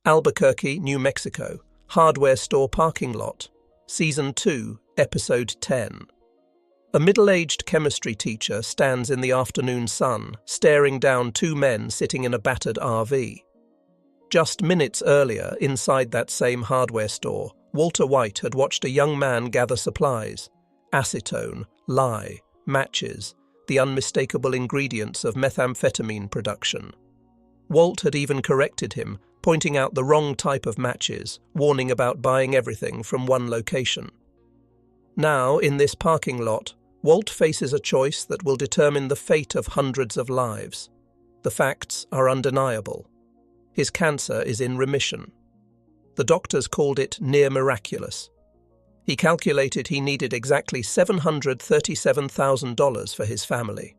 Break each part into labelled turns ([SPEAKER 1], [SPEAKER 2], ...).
[SPEAKER 1] Albuquerque, New Mexico, hardware store parking lot. Season 2, Episode 10. A middle-aged chemistry teacher stands in the afternoon sun, staring down two men sitting in a battered RV. Just minutes earlier, inside that same hardware store, Walter White had watched a young man gather supplies: acetone, lye, matches, the unmistakable ingredients of methamphetamine production. Walt had even corrected him, pointing out the wrong type of matches, warning about buying everything from one location. Now, in this parking lot, Walt faces a choice that will determine the fate of hundreds of lives. The facts are undeniable. His cancer is in remission. The doctors called it near miraculous. He calculated he needed exactly $737,000 for his family.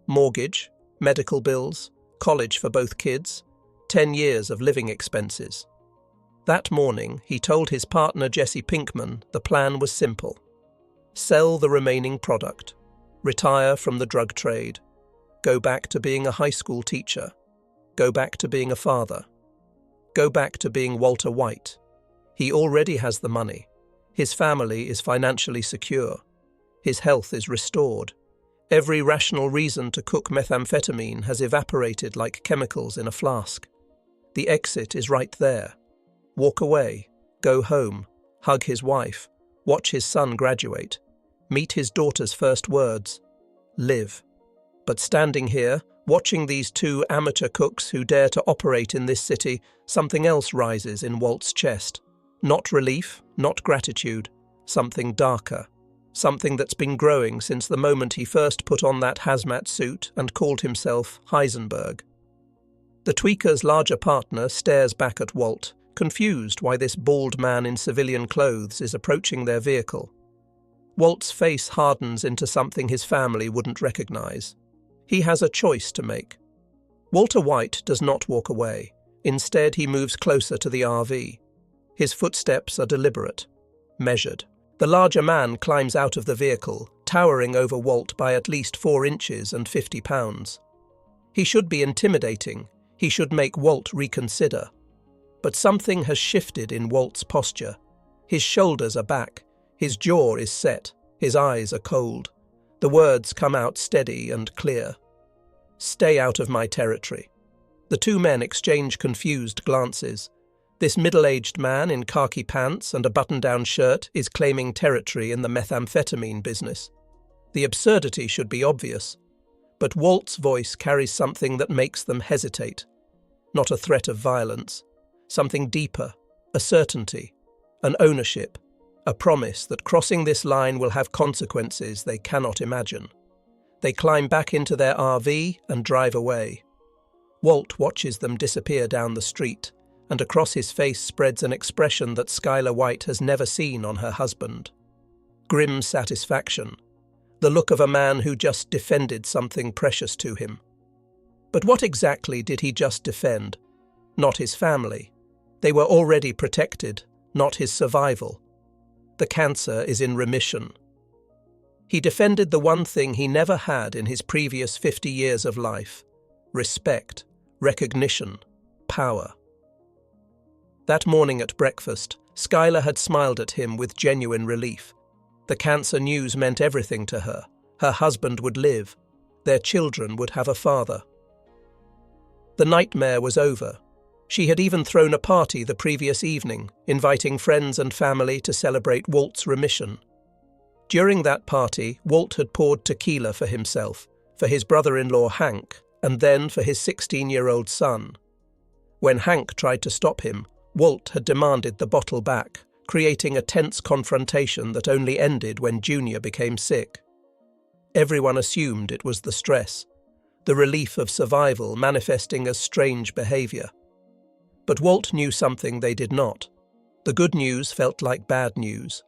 [SPEAKER 1] Mortgage, medical bills, college for both kids, 10 years of living expenses. That morning, he told his partner Jesse Pinkman the plan was simple. Sell the remaining product, retire from the drug trade, go back to being a high school teacher, go back to being a father, go back to being Walter White. He already has the money. His family is financially secure. His health is restored. Every rational reason to cook methamphetamine has evaporated like chemicals in a flask. The exit is right there. Walk away, go home, hug his wife, watch his son graduate, meet his daughter's first words, live. But standing here, watching these two amateur cooks who dare to operate in this city, something else rises in Walt's chest. Not relief, not gratitude, something darker. Something that's been growing since the moment he first put on that hazmat suit and called himself Heisenberg. The tweaker's larger partner stares back at Walt, confused why this bald man in civilian clothes is approaching their vehicle. Walt's face hardens into something his family wouldn't recognize. He has a choice to make. Walter White does not walk away. Instead, he moves closer to the RV. His footsteps are deliberate, measured. The larger man climbs out of the vehicle, towering over Walt by at least 4 inches and 50 pounds. He should be intimidating. He should make Walt reconsider. But something has shifted in Walt's posture. His shoulders are back. His jaw is set. His eyes are cold. The words come out steady and clear. Stay out of my territory. The two men exchange confused glances. This middle-aged man in khaki pants and a button-down shirt is claiming territory in the methamphetamine business. The absurdity should be obvious. But Walt's voice carries something that makes them hesitate. Not a threat of violence. Something deeper, a certainty, an ownership, a promise that crossing this line will have consequences they cannot imagine. They climb back into their RV and drive away. Walt watches them disappear down the street, and across his face spreads an expression that Skylar White has never seen on her husband. Grim satisfaction. The look of a man who just defended something precious to him. But what exactly did he just defend? Not his family. They were already protected, not his survival. The cancer is in remission. He defended the one thing he never had in his previous 50 years of life: respect, recognition, power. That morning at breakfast, Skylar had smiled at him with genuine relief. The cancer news meant everything to her. Her husband would live. Their children would have a father. The nightmare was over. She had even thrown a party the previous evening, inviting friends and family to celebrate Walt's remission. During that party, Walt had poured tequila for himself, for his brother-in-law Hank, and then for his 16-year-old son. When Hank tried to stop him, Walt had demanded the bottle back, creating a tense confrontation that only ended when Junior became sick. Everyone assumed it was the stress, the relief of survival manifesting as strange behavior. But Walt knew something they did not. The good news felt like bad news.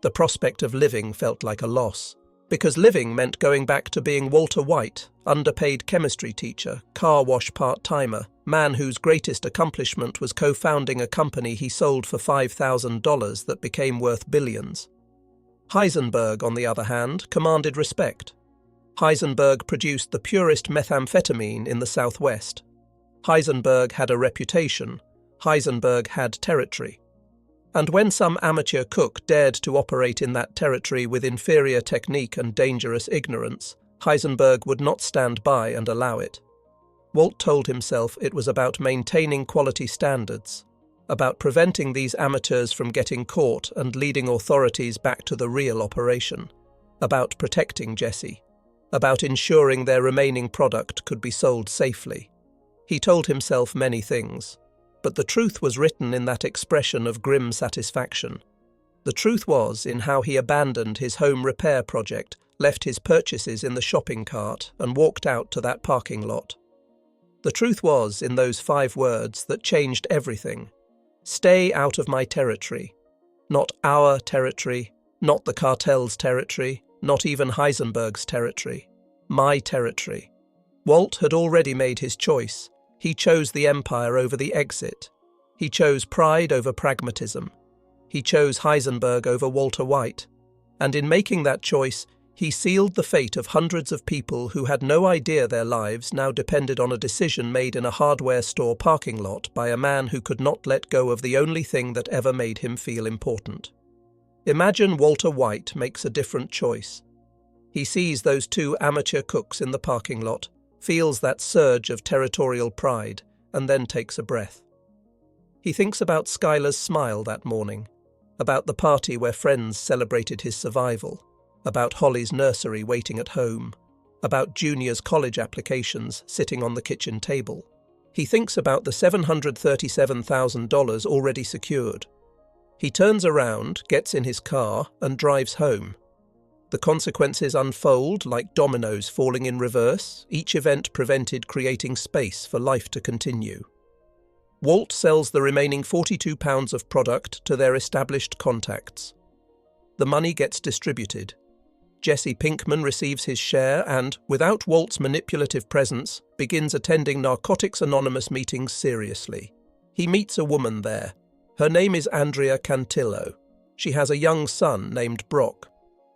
[SPEAKER 1] The prospect of living felt like a loss. Because living meant going back to being Walter White, underpaid chemistry teacher, car wash part-timer, man whose greatest accomplishment was co-founding a company he sold for $5,000 that became worth billions. Heisenberg, on the other hand, commanded respect. Heisenberg produced the purest methamphetamine in the Southwest. Heisenberg had a reputation, Heisenberg had territory. And when some amateur cook dared to operate in that territory with inferior technique and dangerous ignorance, Heisenberg would not stand by and allow it. Walt told himself it was about maintaining quality standards, about preventing these amateurs from getting caught and leading authorities back to the real operation, about protecting Jesse, about ensuring their remaining product could be sold safely. He told himself many things, but the truth was written in that expression of grim satisfaction. The truth was in how he abandoned his home repair project, left his purchases in the shopping cart, and walked out to that parking lot. The truth was in those 5 words that changed everything. Stay out of my territory. Not our territory, not the cartel's territory, not even Heisenberg's territory. My territory. Walt had already made his choice. He chose the empire over the exit. He chose pride over pragmatism. He chose Heisenberg over Walter White. And in making that choice, he sealed the fate of hundreds of people who had no idea their lives now depended on a decision made in a hardware store parking lot by a man who could not let go of the only thing that ever made him feel important. Imagine Walter White makes a different choice. He sees those 2 amateur cooks in the parking lot, feels that surge of territorial pride, and then takes a breath. He thinks about Skylar's smile that morning, about the party where friends celebrated his survival, about Holly's nursery waiting at home, about Junior's college applications sitting on the kitchen table. He thinks about the $737,000 already secured. He turns around, gets in his car, and drives home. The consequences unfold like dominoes falling in reverse, each event prevented creating space for life to continue. Walt sells the remaining 42 pounds of product to their established contacts. The money gets distributed. Jesse Pinkman receives his share and, without Walt's manipulative presence, begins attending Narcotics Anonymous meetings seriously. He meets a woman there. Her name is Andrea Cantillo. She has a young son named Brock.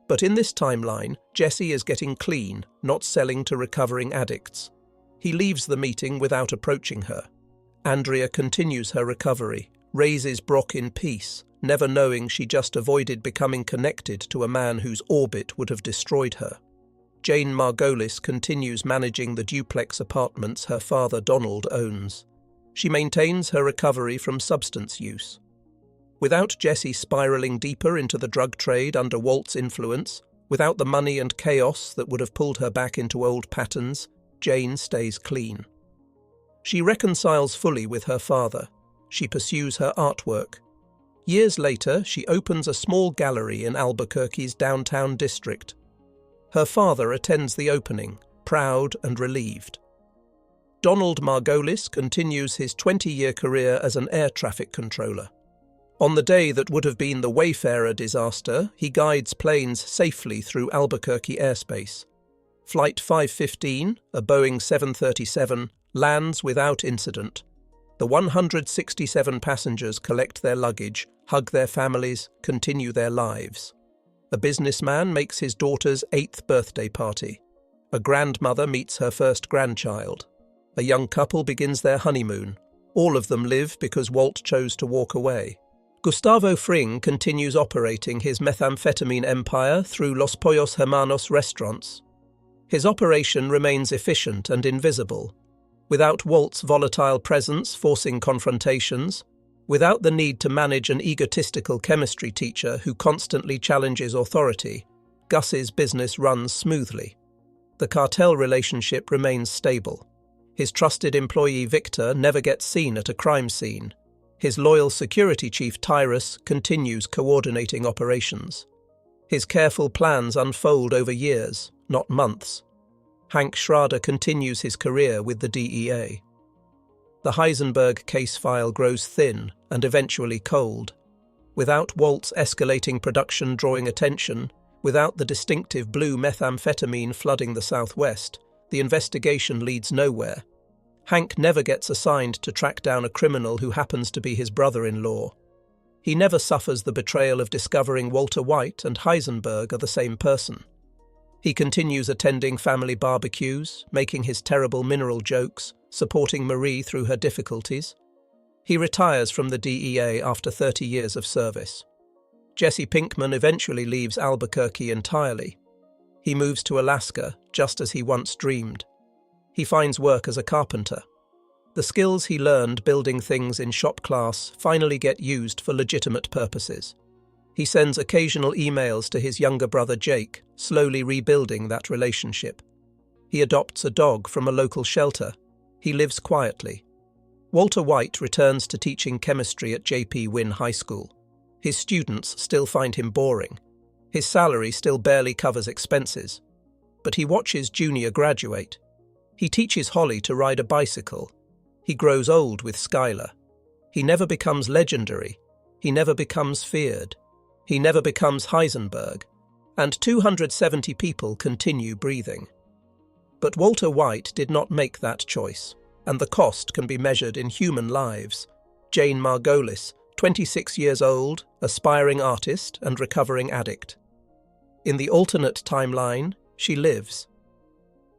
[SPEAKER 1] But in this timeline, Jesse is getting clean, not selling to recovering addicts. He leaves the meeting without approaching her. Andrea continues her recovery, raises Brock in peace, never knowing she just avoided becoming connected to a man whose orbit would have destroyed her. Jane Margolis continues managing the duplex apartments her father Donald owns. She maintains her recovery from substance use. Without Jesse spiraling deeper into the drug trade under Walt's influence, without the money and chaos that would have pulled her back into old patterns, Jane stays clean. She reconciles fully with her father. She pursues her artwork. Years later, she opens a small gallery in Albuquerque's downtown district. Her father attends the opening, proud and relieved. Donald Margolis continues his 20-year career as an air traffic controller. On the day that would have been the Wayfarer disaster, he guides planes safely through Albuquerque airspace. Flight 515, a Boeing 737, lands without incident. The 167 passengers collect their luggage, hug their families, continue their lives. A businessman makes his daughter's 8th birthday party. A grandmother meets her first grandchild. A young couple begins their honeymoon. All of them live because Walt chose to walk away. Gustavo Fring continues operating his methamphetamine empire through Los Pollos Hermanos restaurants. His operation remains efficient and invisible. Without Walt's volatile presence forcing confrontations, without the need to manage an egotistical chemistry teacher who constantly challenges authority, Gus's business runs smoothly. The cartel relationship remains stable. His trusted employee Victor never gets seen at a crime scene. His loyal security chief Tyrus continues coordinating operations. His careful plans unfold over years, not months. Hank Schrader continues his career with the DEA. The Heisenberg case file grows thin and eventually cold. Without Walt's escalating production drawing attention, without the distinctive blue methamphetamine flooding the Southwest, the investigation leads nowhere. Hank never gets assigned to track down a criminal who happens to be his brother-in-law. He never suffers the betrayal of discovering Walter White and Heisenberg are the same person. He continues attending family barbecues, making his terrible mineral jokes, supporting Marie through her difficulties. He retires from the DEA after 30 years of service. Jesse Pinkman eventually leaves Albuquerque entirely. He moves to Alaska, just as he once dreamed. He finds work as a carpenter. The skills he learned building things in shop class finally get used for legitimate purposes. He sends occasional emails to his younger brother Jake, slowly rebuilding that relationship. He adopts a dog from a local shelter. He lives quietly. Walter White returns to teaching chemistry at J.P. Wynne High School. His students still find him boring. His salary still barely covers expenses. But he watches Junior graduate. He teaches Holly to ride a bicycle. He grows old with Skylar. He never becomes legendary. He never becomes feared. He never becomes Heisenberg. And 270 people continue breathing. But Walter White did not make that choice, and the cost can be measured in human lives. Jane Margolis, 26 years old, aspiring artist and recovering addict. In the alternate timeline, she lives.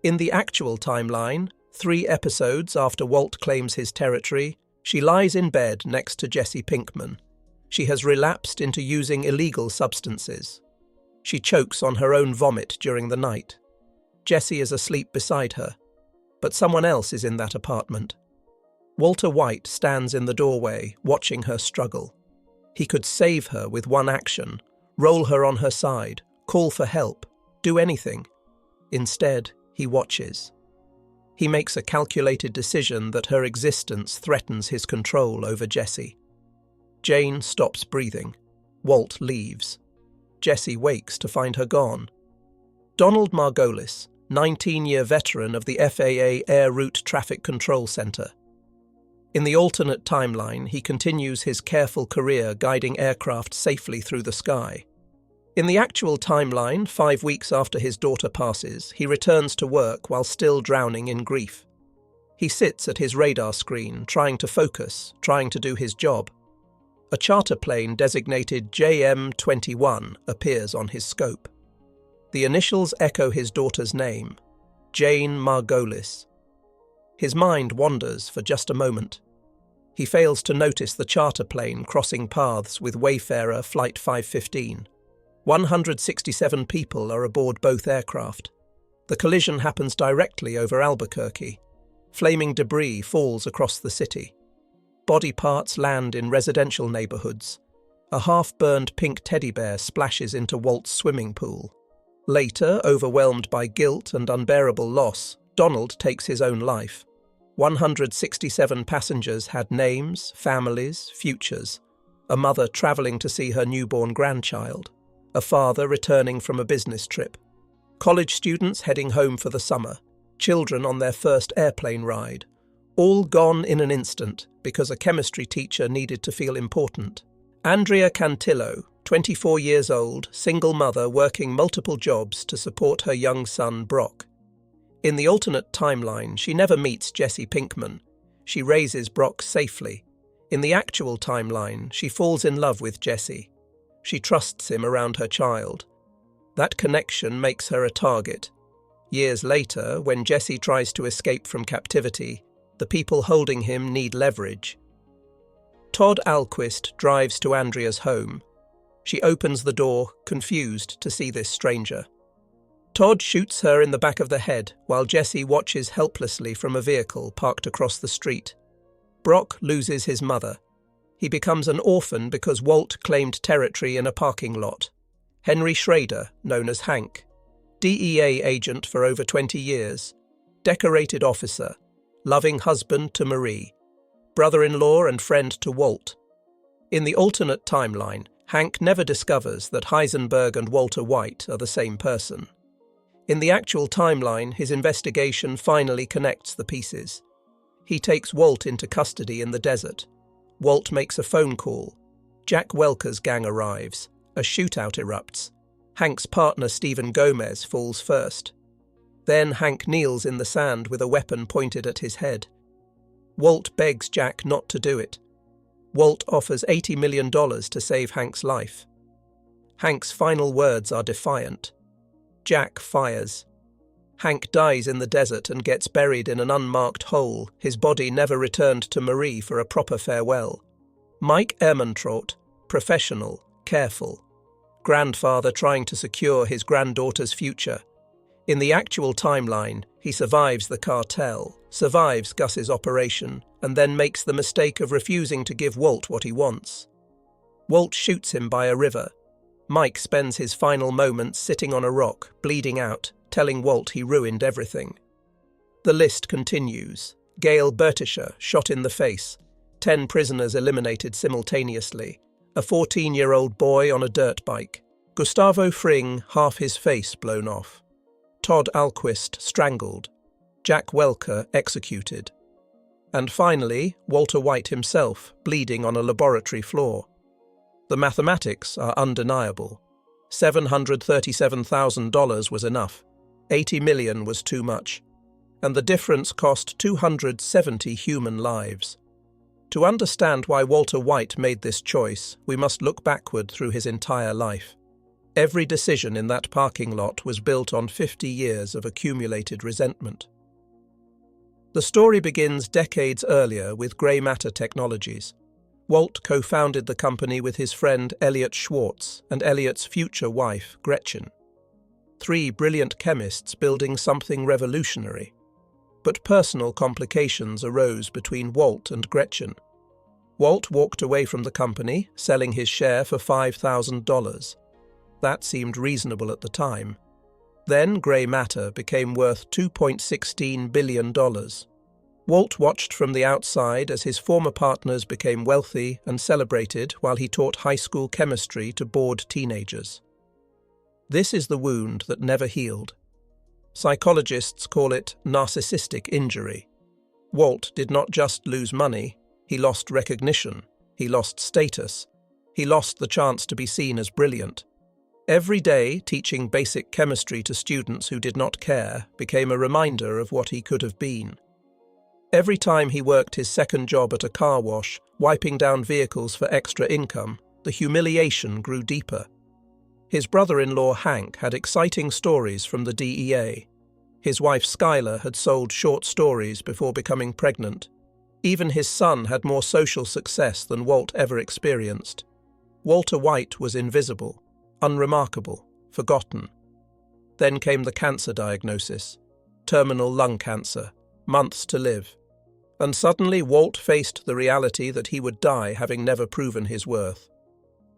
[SPEAKER 1] In the actual timeline, 3 episodes after Walt claims his territory, she lies in bed next to Jesse Pinkman. She has relapsed into using illegal substances. She chokes on her own vomit during the night. Jesse is asleep beside her, but someone else is in that apartment. Walter White stands in the doorway, watching her struggle. He could save her with one action, roll her on her side, call for help, do anything. Instead, he watches. He makes a calculated decision that her existence threatens his control over Jesse. Jane stops breathing. Walt leaves. Jesse wakes to find her gone. Donald Margolis, 19-year veteran of the FAA Air Route Traffic Control Center. In the alternate timeline, he continues his careful career guiding aircraft safely through the sky. In the actual timeline, 5 weeks after his daughter passes, he returns to work while still drowning in grief. He sits at his radar screen, trying to focus, trying to do his job. A charter plane designated JM-21 appears on his scope. The initials echo his daughter's name, Jane Margolis. His mind wanders for just a moment. He fails to notice the charter plane crossing paths with Wayfarer Flight 515. 167 people are aboard both aircraft. The collision happens directly over Albuquerque. Flaming debris falls across the city. Body parts land in residential neighborhoods. A half-burned pink teddy bear splashes into Walt's swimming pool. Later, overwhelmed by guilt and unbearable loss, Donald takes his own life. 167 passengers had names, families, futures. A mother traveling to see her newborn grandchild. A father returning from a business trip. College students heading home for the summer. Children on their first airplane ride. All gone in an instant because a chemistry teacher needed to feel important. Andrea Cantillo, 24 years old, single mother working multiple jobs to support her young son Brock. In the alternate timeline, she never meets Jesse Pinkman. She raises Brock safely. In the actual timeline, she falls in love with Jesse. She trusts him around her child. That connection makes her a target. Years later, when Jesse tries to escape from captivity, the people holding him need leverage. Todd Alquist drives to Andrea's home. She opens the door, confused to see this stranger. Todd shoots her in the back of the head while Jesse watches helplessly from a vehicle parked across the street. Brock loses his mother. He becomes an orphan because Walt claimed territory in a parking lot. Henry Schrader, known as Hank. DEA agent for over 20 years. Decorated officer. Loving husband to Marie. Brother-in-law and friend to Walt. In the alternate timeline, Hank never discovers that Heisenberg and Walter White are the same person. In the actual timeline, his investigation finally connects the pieces. He takes Walt into custody in the desert. Walt makes a phone call. Jack Welker's gang arrives. A shootout erupts. Hank's partner Stephen Gomez falls first. Then Hank kneels in the sand with a weapon pointed at his head. Walt begs Jack not to do it. Walt offers $80 million to save Hank's life. Hank's final words are defiant. Jack fires. Hank dies in the desert and gets buried in an unmarked hole, his body never returned to Marie for a proper farewell. Mike Ehrmantraut, professional, careful. Grandfather trying to secure his granddaughter's future. In the actual timeline, he survives the cartel, survives Gus's operation, and then makes the mistake of refusing to give Walt what he wants. Walt shoots him by a river. Mike spends his final moments sitting on a rock, bleeding out, telling Walt he ruined everything. The list continues. Gail Bertischer shot in the face, 10 prisoners eliminated simultaneously, a 14-year-old boy on a dirt bike, Gustavo Fring, half his face blown off, Todd Alquist strangled, Jack Welker executed, and finally Walter White himself bleeding on a laboratory floor. The mathematics are undeniable. $737,000 was enough, $80 million was too much, and the difference cost 270 human lives. To understand why Walter White made this choice, we must look backward through his entire life. Every decision in that parking lot was built on 50 years of accumulated resentment. The story begins decades earlier with Gray Matter Technologies. Walt co-founded the company with his friend Elliot Schwartz and Elliot's future wife, Gretchen. 3 brilliant chemists building something revolutionary. But personal complications arose between Walt and Gretchen. Walt walked away from the company, selling his share for $5,000. That seemed reasonable at the time. Then Gray Matter became worth $2.16 billion. Walt watched from the outside as his former partners became wealthy and celebrated while he taught high school chemistry to bored teenagers. This is the wound that never healed. Psychologists call it narcissistic injury. Walt did not just lose money, he lost recognition, he lost status, he lost the chance to be seen as brilliant. Every day, teaching basic chemistry to students who did not care became a reminder of what he could have been. Every time he worked his second job at a car wash, wiping down vehicles for extra income, the humiliation grew deeper. His brother-in-law Hank had exciting stories from the DEA. His wife Skylar had sold short stories before becoming pregnant. Even his son had more social success than Walt ever experienced. Walter White was invisible, unremarkable, forgotten. Then came the cancer diagnosis. Terminal lung cancer, months to live. And suddenly Walt faced the reality that he would die having never proven his worth.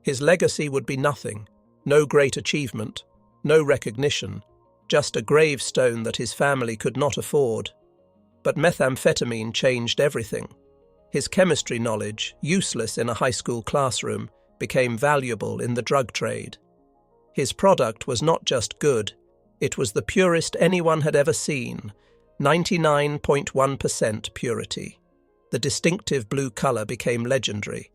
[SPEAKER 1] His legacy would be nothing, no great achievement, no recognition, just a gravestone that his family could not afford. But methamphetamine changed everything. His chemistry knowledge, useless in a high school classroom, became valuable in the drug trade. His product was not just good, it was the purest anyone had ever seen, 99.1% purity. The distinctive blue color became legendary.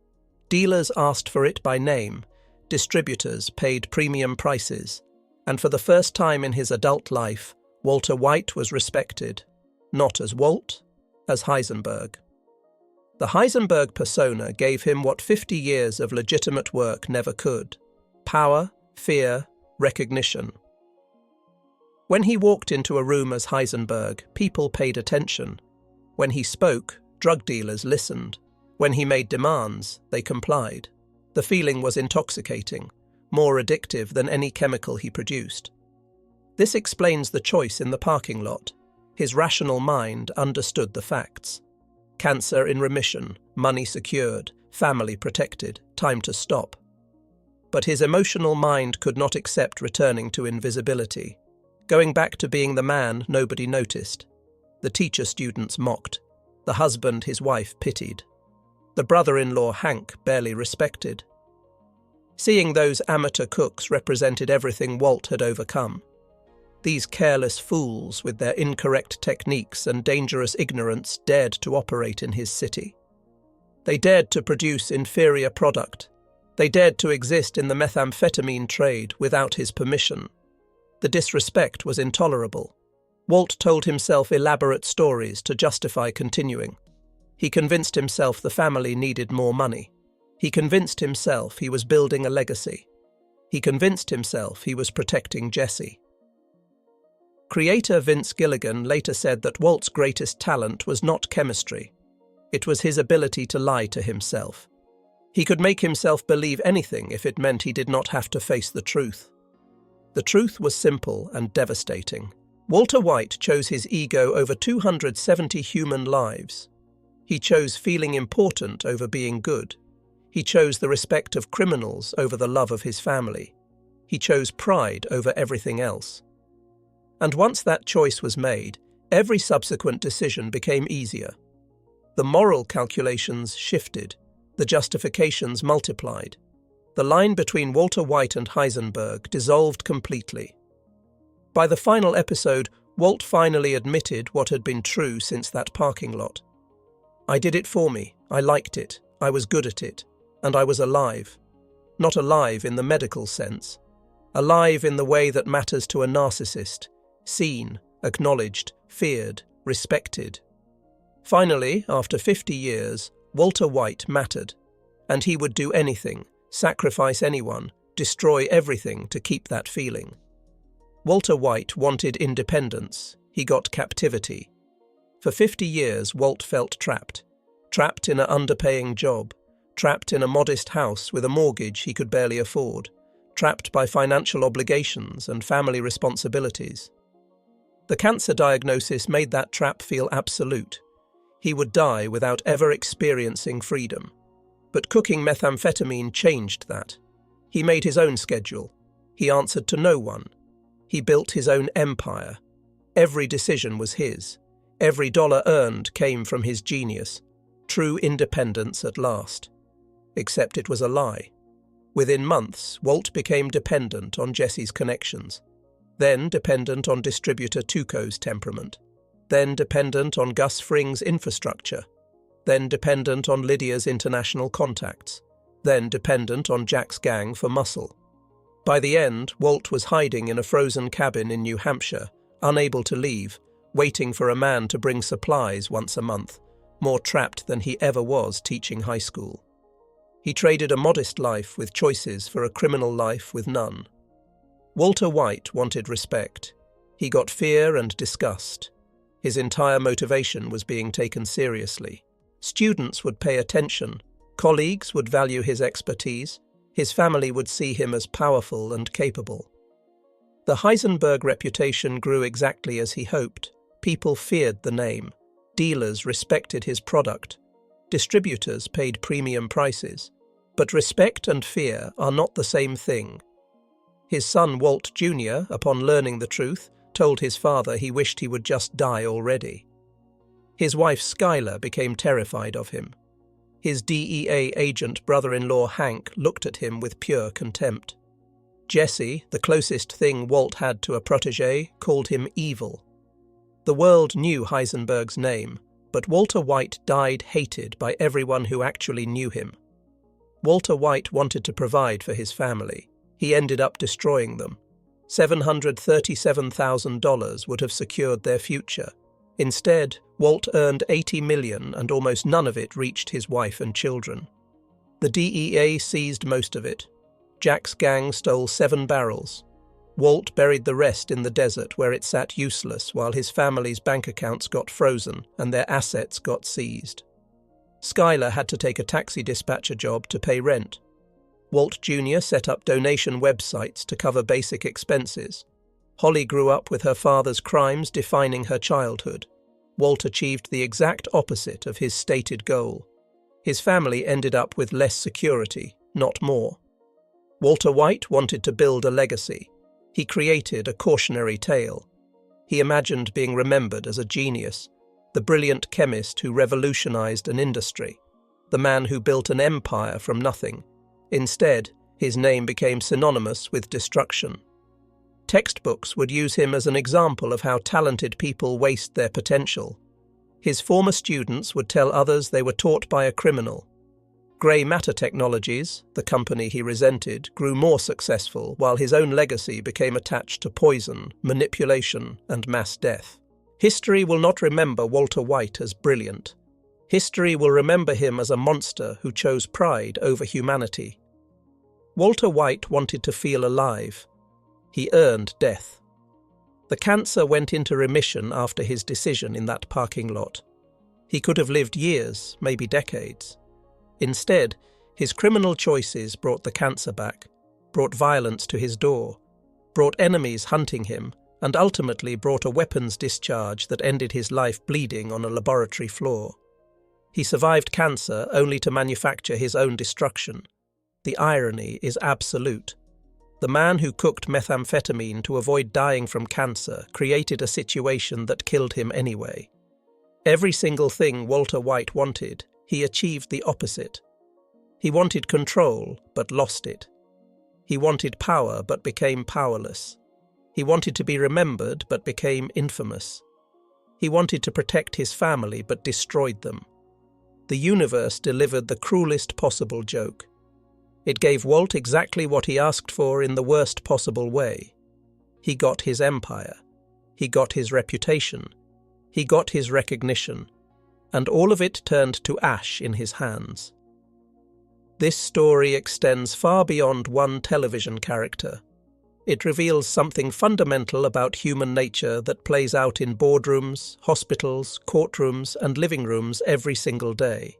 [SPEAKER 1] Dealers asked for it by name, distributors paid premium prices, and for the first time in his adult life, Walter White was respected, not as Walt, as Heisenberg. The Heisenberg persona gave him what 50 years of legitimate work never could: power, fear, recognition. When he walked into a room as Heisenberg, people paid attention. When he spoke, drug dealers listened. When he made demands, they complied. The feeling was intoxicating, more addictive than any chemical he produced. This explains the choice in the parking lot. His rational mind understood the facts. Cancer in remission, money secured, family protected, time to stop. But his emotional mind could not accept returning to invisibility, going back to being the man nobody noticed. The teacher students mocked. The husband his wife pitied. The brother-in-law Hank barely respected. Seeing those amateur cooks represented everything Walt had overcome. These careless fools with their incorrect techniques and dangerous ignorance dared to operate in his city. They dared to produce inferior product. They dared to exist in the methamphetamine trade without his permission. The disrespect was intolerable. Walt told himself elaborate stories to justify continuing. He convinced himself the family needed more money. He convinced himself he was building a legacy. He convinced himself he was protecting Jesse. Creator Vince Gilligan later said that Walt's greatest talent was not chemistry. It was his ability to lie to himself. He could make himself believe anything if it meant he did not have to face the truth. The truth was simple and devastating. Walter White chose his ego over 270 human lives. He chose feeling important over being good. He chose the respect of criminals over the love of his family. He chose pride over everything else. And once that choice was made, every subsequent decision became easier. The moral calculations shifted, the justifications multiplied. The line between Walter White and Heisenberg dissolved completely. By the final episode, Walt finally admitted what had been true since that parking lot. I did it for me, I liked it, I was good at it, and I was alive. Not alive in the medical sense. Alive in the way that matters to a narcissist. Seen, acknowledged, feared, respected. Finally, after 50 years, Walter White mattered, and he would do anything, sacrifice anyone, destroy everything to keep that feeling. Walter White wanted independence, he got captivity. For 50 years, Walt felt trapped. Trapped in an underpaying job, trapped in a modest house with a mortgage he could barely afford, trapped by financial obligations and family responsibilities. The cancer diagnosis made that trap feel absolute. He would die without ever experiencing freedom. But cooking methamphetamine changed that. He made his own schedule. He answered to no one. He built his own empire. Every decision was his. Every dollar earned came from his genius. True independence at last. Except it was a lie. Within months, Walt became dependent on Jesse's connections. Then dependent on distributor Tuco's temperament. Then dependent on Gus Fring's infrastructure. Then dependent on Lydia's international contacts. Then dependent on Jack's gang for muscle. By the end, Walt was hiding in a frozen cabin in New Hampshire, unable to leave, waiting for a man to bring supplies once a month, more trapped than he ever was teaching high school. He traded a modest life with choices for a criminal life with none. Walter White wanted respect. He got fear and disgust. His entire motivation was being taken seriously. Students would pay attention. Colleagues would value his expertise. His family would see him as powerful and capable. The Heisenberg reputation grew exactly as he hoped. People feared the name. Dealers respected his product. Distributors paid premium prices. But respect and fear are not the same thing. His son Walt Jr., upon learning the truth, told his father he wished he would just die already. His wife Skylar became terrified of him. His DEA agent brother-in-law Hank looked at him with pure contempt. Jesse, the closest thing Walt had to a protégé, called him evil. The world knew Heisenberg's name, but Walter White died hated by everyone who actually knew him. Walter White wanted to provide for his family. He ended up destroying them. $737,000 would have secured their future. Instead, Walt earned $80 million and almost none of it reached his wife and children. The DEA seized most of it. Jack's gang stole 7 barrels. Walt buried the rest in the desert where it sat useless while his family's bank accounts got frozen and their assets got seized. Skylar had to take a taxi dispatcher job to pay rent. Walt Jr. set up donation websites to cover basic expenses. Holly grew up with her father's crimes defining her childhood. Walt achieved the exact opposite of his stated goal. His family ended up with less security, not more. Walter White wanted to build a legacy. He created a cautionary tale. He imagined being remembered as a genius, the brilliant chemist who revolutionized an industry, the man who built an empire from nothing. Instead, his name became synonymous with destruction. Textbooks would use him as an example of how talented people waste their potential. His former students would tell others they were taught by a criminal. Grey Matter Technologies, the company he resented, grew more successful while his own legacy became attached to poison, manipulation, and mass death. History will not remember Walter White as brilliant. History will remember him as a monster who chose pride over humanity. Walter White wanted to feel alive. He earned death. The cancer went into remission after his decision in that parking lot. He could have lived years, maybe decades. Instead, his criminal choices brought the cancer back, brought violence to his door, brought enemies hunting him, and ultimately brought a weapons discharge that ended his life bleeding on a laboratory floor. He survived cancer only to manufacture his own destruction. The irony is absolute. The man who cooked methamphetamine to avoid dying from cancer created a situation that killed him anyway. Every single thing Walter White wanted, he achieved the opposite. He wanted control, but lost it. He wanted power, but became powerless. He wanted to be remembered, but became infamous. He wanted to protect his family, but destroyed them. The universe delivered the cruelest possible joke. It gave Walt exactly what he asked for in the worst possible way. He got his empire. He got his reputation. He got his recognition. And all of it turned to ash in his hands. This story extends far beyond one television character. It reveals something fundamental about human nature that plays out in boardrooms, hospitals, courtrooms, and living rooms every single day.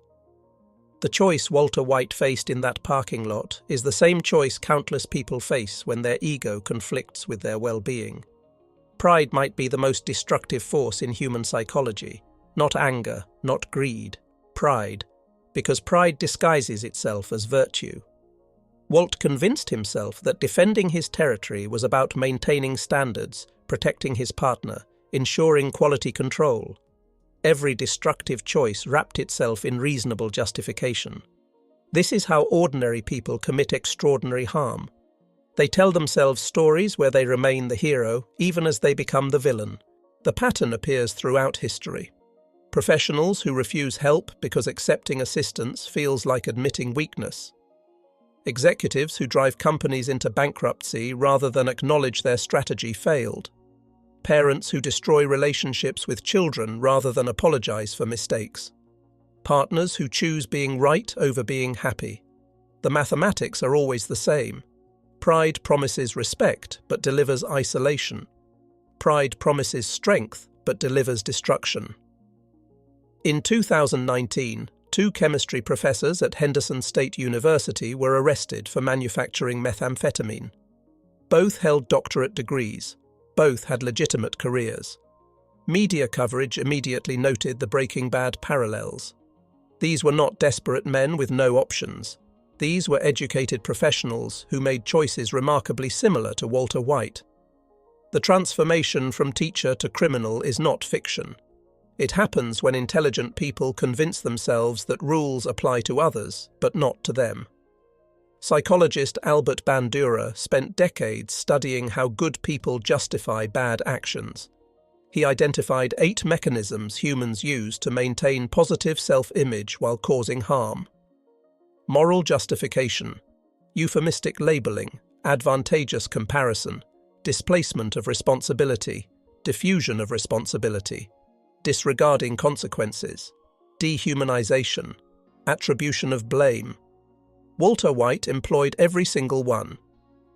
[SPEAKER 1] The choice Walter White faced in that parking lot is the same choice countless people face when their ego conflicts with their well-being. Pride might be the most destructive force in human psychology, not anger, not greed, pride, because pride disguises itself as virtue. Walt convinced himself that defending his territory was about maintaining standards, protecting his partner, ensuring quality control. Every destructive choice wrapped itself in reasonable justification. This is how ordinary people commit extraordinary harm. They tell themselves stories where they remain the hero, even as they become the villain. The pattern appears throughout history. Professionals who refuse help because accepting assistance feels like admitting weakness. Executives who drive companies into bankruptcy rather than acknowledge their strategy failed. Parents who destroy relationships with children rather than apologize for mistakes. Partners who choose being right over being happy. The mathematics are always the same. Pride promises respect but delivers isolation. Pride promises strength but delivers destruction. In 2019, 2 chemistry professors at Henderson State University were arrested for manufacturing methamphetamine. Both held doctorate degrees. Both had legitimate careers. Media coverage immediately noted the Breaking Bad parallels. These were not desperate men with no options. These were educated professionals who made choices remarkably similar to Walter White. The transformation from teacher to criminal is not fiction. It happens when intelligent people convince themselves that rules apply to others, but not to them. Psychologist Albert Bandura spent decades studying how good people justify bad actions. He identified 8 mechanisms humans use to maintain positive self-image while causing harm. Moral justification, euphemistic labeling, advantageous comparison, displacement of responsibility, diffusion of responsibility, disregarding consequences, dehumanization, attribution of blame. Walter White employed every single one.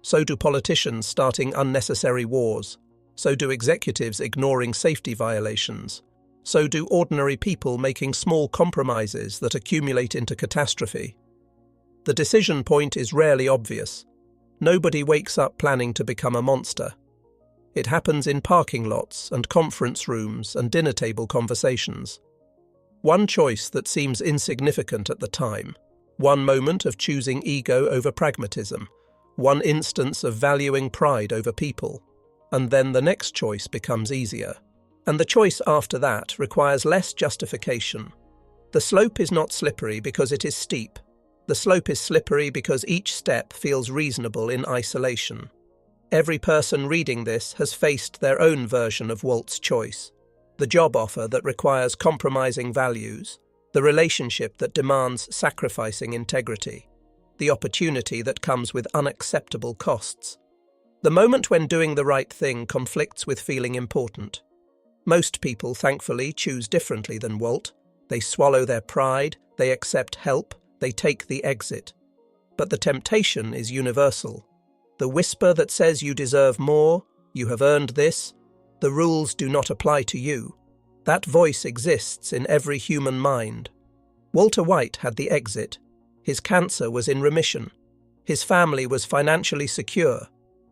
[SPEAKER 1] So do politicians starting unnecessary wars. So do executives ignoring safety violations. So do ordinary people making small compromises that accumulate into catastrophe. The decision point is rarely obvious. Nobody wakes up planning to become a monster. It happens in parking lots and conference rooms and dinner table conversations. One choice that seems insignificant at the time. One moment of choosing ego over pragmatism. One instance of valuing pride over people. And then the next choice becomes easier. And the choice after that requires less justification. The slope is not slippery because it is steep. The slope is slippery because each step feels reasonable in isolation. Every person reading this has faced their own version of Walt's choice. The job offer that requires compromising values. The relationship that demands sacrificing integrity. The opportunity that comes with unacceptable costs. The moment when doing the right thing conflicts with feeling important. Most people, thankfully, choose differently than Walt. They swallow their pride, they accept help, they take the exit. But the temptation is universal. The whisper that says you deserve more, you have earned this, The rules do not apply to you. That voice exists in every human mind. Walter White had the exit. His cancer was in remission. His family was financially secure.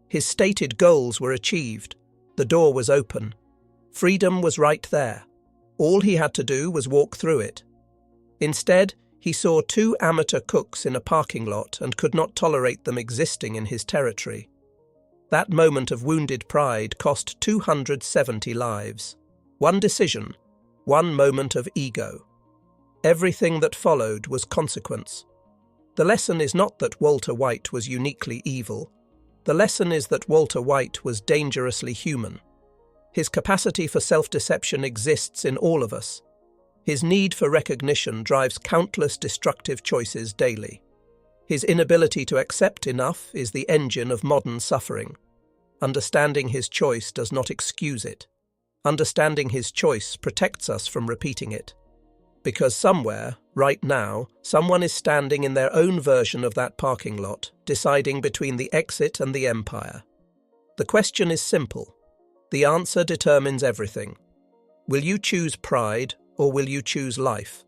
[SPEAKER 1] His stated goals were achieved. The door was open. Freedom was right there. All he had to do was walk through it. Instead, he saw two amateur cooks in a parking lot and could not tolerate them existing in his territory. That moment of wounded pride cost 270 lives. One decision, one moment of ego. Everything that followed was consequence. The lesson is not that Walter White was uniquely evil. The lesson is that Walter White was dangerously human. His capacity for self-deception exists in all of us. His need for recognition drives countless destructive choices daily. His inability to accept enough is the engine of modern suffering. Understanding his choice does not excuse it. Understanding his choice protects us from repeating it. Because somewhere, right now, someone is standing in their own version of that parking lot, deciding between the exit and the empire. The question is simple. The answer determines everything. Will you choose pride or will you choose life?